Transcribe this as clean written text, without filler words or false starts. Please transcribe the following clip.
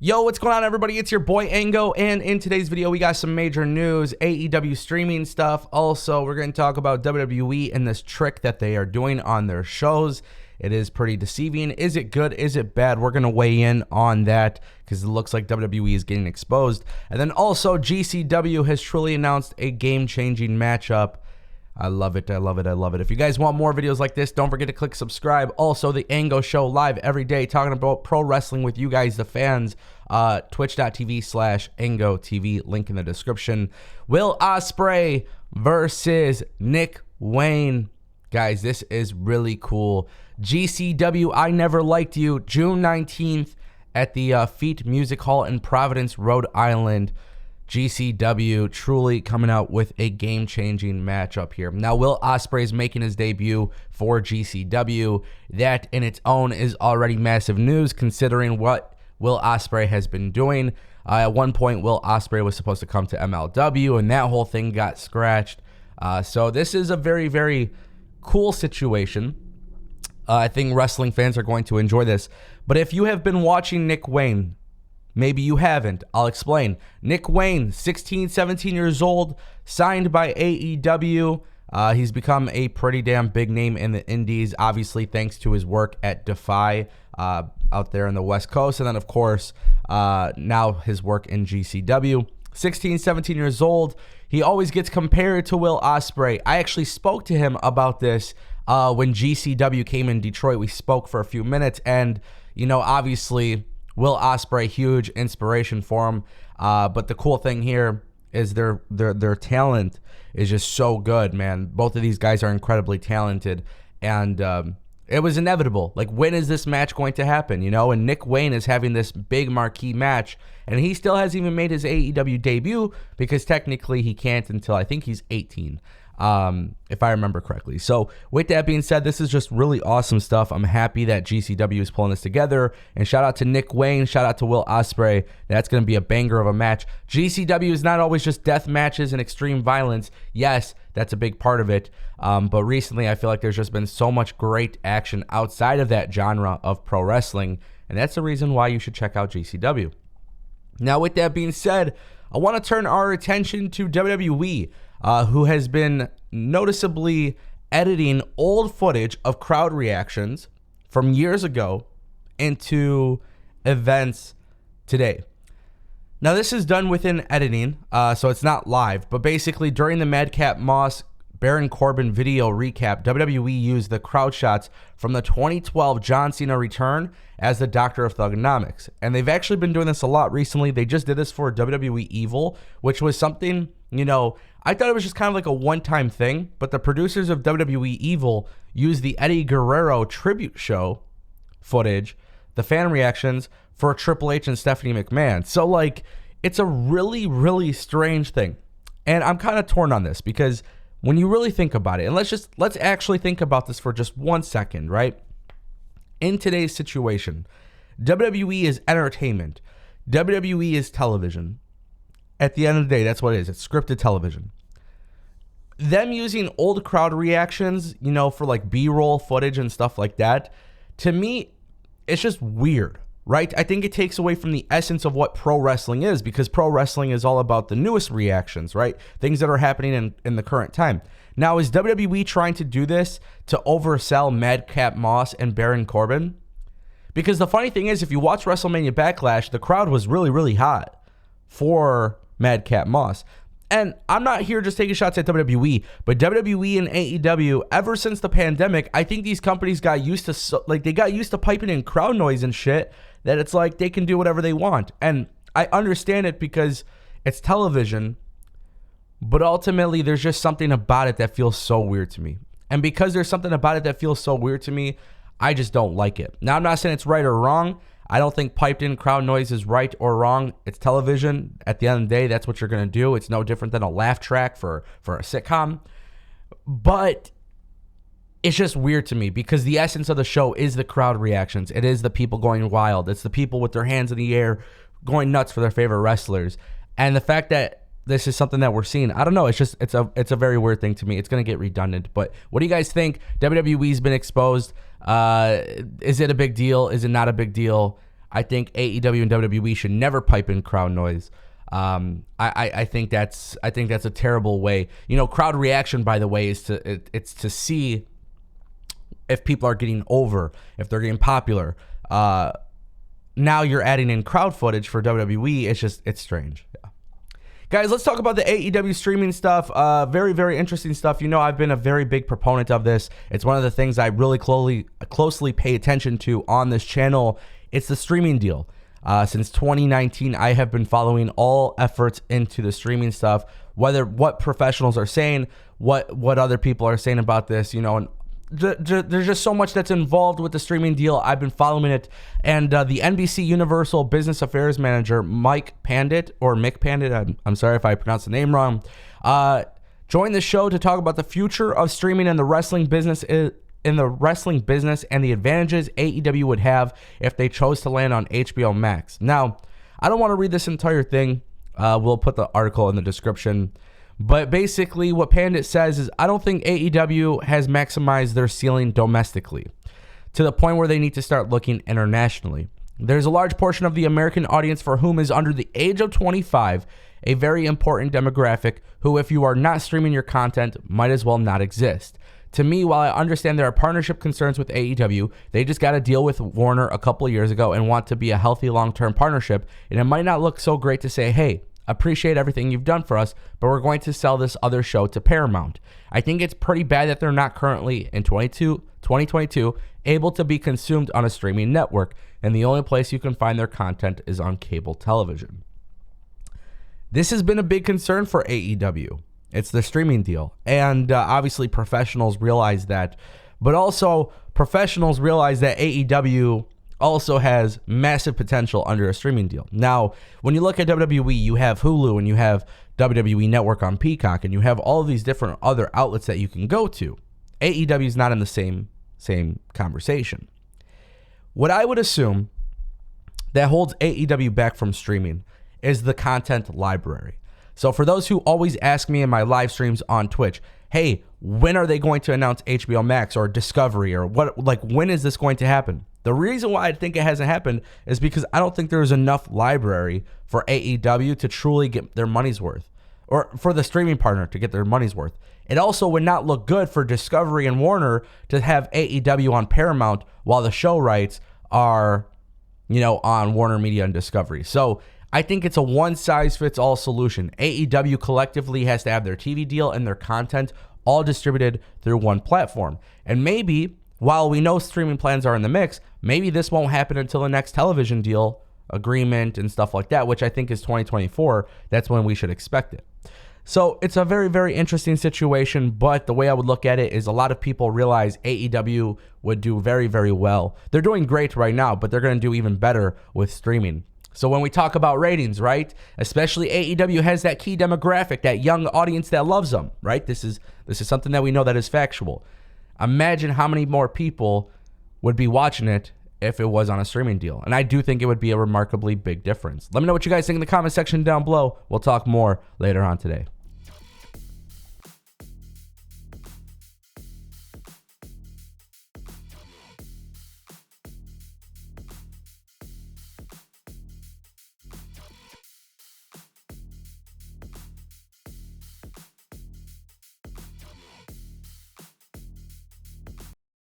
Yo, what's going on, everybody? It's your boy Ango, and in today's video we got some major news, AEW streaming stuff. Also, we're going to talk about WWE and this trick that they are doing on their shows. It is pretty deceiving. Is it good? Is it bad? We're going to weigh in on that because it looks like WWE is getting exposed. And then also, GCW has truly announced a game-changing matchup. I love it. I love it. I love it. If you guys want more videos like this, don't forget to click subscribe. Also, the Ango Show live every day, talking about pro wrestling with you guys, the fans. Twitch.tv/AngoTV, link in the description. Will Ospreay versus Nick Wayne. Guys, this is really cool. GCW, I Never Liked You, June 19th at the Feet Music Hall in Providence, Rhode Island. GCW truly coming out with a game-changing matchup here. Now, Will Ospreay is making his debut for GCW. That in its own is already massive news, considering what Will Ospreay has been doing. At one point, Will Ospreay was supposed to come to MLW, and that whole thing got scratched. So this is a very, very cool situation. I think wrestling fans are going to enjoy this. But if you have been watching Nick Wayne, maybe you haven't, I'll explain. Nick Wayne, 16, 17 years old, signed by AEW. He's become a pretty damn big name in the indies, obviously thanks to his work at Defy out there in the West Coast. And then, of course, now his work in GCW. 16, 17 years old. He always gets compared to Will Ospreay. I actually spoke to him about this when GCW came in Detroit. We spoke for a few minutes. And, you know, obviously, Will Ospreay, huge inspiration for him. But the cool thing here is their talent is just so good, man. Both of these guys are incredibly talented. And it was inevitable. Like, when is this match going to happen, you know? And Nick Wayne is having this big marquee match, and he still hasn't even made his AEW debut because technically he can't until I think he's 18, if I remember correctly. So with that being said, this is just really awesome stuff. I'm happy that GCW is pulling this together, and shout out to Nick Wayne, shout out to Will Ospreay. That's going to be a banger of a match. GCW is not always just death matches and extreme violence. Yes, that's a big part of it. But recently, I feel like there's just been so much great action outside of that genre of pro wrestling, and that's the reason why you should check out GCW. Now, with that being said, I want to turn our attention to WWE, who has been noticeably editing old footage of crowd reactions from years ago into events today. Now, this is done within editing, so it's not live, but basically during the Madcap Moss Baron Corbin video recap, WWE used the crowd shots from the 2012 John Cena return as the Doctor of Thugonomics. And they've actually been doing this a lot recently. They just did this for WWE Evil, which was something, you know, I thought it was just kind of like a one-time thing, but the producers of WWE Evil used the Eddie Guerrero tribute show footage, the fan reactions, for Triple H and Stephanie McMahon. So, like, it's a really, really strange thing. And I'm kind of torn on this because when you really think about it, and let's actually think about this for just 1 second, right? In today's situation, WWE is entertainment. WWE is television. At the end of the day, that's what it is. It's scripted television. Them using old crowd reactions, you know, for like B-roll footage and stuff like that, to me, it's just weird, right? I think it takes away from the essence of what pro wrestling is, because pro wrestling is all about the newest reactions, right? Things that are happening in the current time. Now, is WWE trying to do this to oversell Madcap Moss and Baron Corbin? Because the funny thing is, if you watch WrestleMania Backlash, the crowd was really, really hot for Madcap Moss. And I'm not here just taking shots at WWE, but WWE and AEW, ever since the pandemic, I think these companies got used to piping in crowd noise and shit, that it's like they can do whatever they want. And I understand it because it's television, but ultimately there's just something about it that feels so weird to me. And because there's something about it that feels so weird to me, I just don't like it. Now, I'm not saying it's right or wrong. I don't think piped in crowd noise is right or wrong. It's television. At the end of the day, that's what you're going to do. It's no different than a laugh track for a sitcom. But it's just weird to me because the essence of the show is the crowd reactions. It is the people going wild. It's the people with their hands in the air going nuts for their favorite wrestlers. And the fact that this is something that we're seeing, I don't know. It's just it's a very weird thing to me. It's going to get redundant. But what do you guys think? WWE's been exposed. Is it a big deal? Is it not a big deal? I think AEW and WWE should never pipe in crowd noise. I think that's a terrible way. Crowd reaction, by the way, is to see if people are getting over, if they're getting popular. Now you're adding in crowd footage for WWE. It's strange. Yeah. Guys, let's talk about the AEW streaming stuff. Very, very interesting stuff. I've been a very big proponent of this. It's one of the things I really closely pay attention to on this channel. It's the streaming deal. Since 2019, I have been following all efforts into the streaming stuff, what professionals are saying, what other people are saying about this, and there's just so much that's involved with the streaming deal. I've been following it, and the NBC Universal Business Affairs Manager, Mick Pandit, I'm sorry if I pronounced the name wrong, joined the show to talk about the future of streaming in the wrestling business and the advantages AEW would have if they chose to land on HBO Max. Now, I don't want to read this entire thing. We'll put the article in the description. But basically what Pandit says is, I don't think AEW has maximized their ceiling domestically to the point where they need to start looking internationally. There's a large portion of the American audience for whom is under the age of 25, a very important demographic who, if you are not streaming your content, might as well not exist. To me, while I understand there are partnership concerns with AEW, they just got a deal with Warner a couple of years ago and want to be a healthy long-term partnership, and it might not look so great to say, hey, appreciate everything you've done for us, but we're going to sell this other show to Paramount. I think it's pretty bad that they're not currently, in 2022, able to be consumed on a streaming network, and the only place you can find their content is on cable television. This has been a big concern for AEW. It's the streaming deal. And obviously professionals realize that, but also professionals realize that AEW also has massive potential under a streaming deal. Now, when you look at WWE, you have Hulu and you have WWE Network on Peacock, and you have all of these different other outlets that you can go to. AEW is not in the same conversation. What I would assume that holds AEW back from streaming is the content library. So for those who always ask me in my live streams on Twitch, hey, when are they going to announce HBO Max or Discovery, or when is this going to happen? The reason why I think it hasn't happened is because I don't think there's enough library for AEW to truly get their money's worth, or for the streaming partner to get their money's worth. It also would not look good for Discovery and Warner to have AEW on Paramount while the show rights are, on Warner Media and Discovery. So I think it's a one-size-fits-all solution. AEW collectively has to have their TV deal and their content all distributed through one platform. And maybe, while we know streaming plans are in the mix, maybe this won't happen until the next television deal agreement and stuff like that, which I think is 2024. That's when we should expect it. So it's a very, very interesting situation, but the way I would look at it is a lot of people realize AEW would do very, very well. They're doing great right now, but they're going to do even better with streaming. So when we talk about ratings, right, especially AEW has that key demographic, that young audience that loves them, right? This is something that we know that is factual. Imagine how many more people would be watching it if it was on a streaming deal. And I do think it would be a remarkably big difference. Let me know what you guys think in the comment section down below. We'll talk more later on today.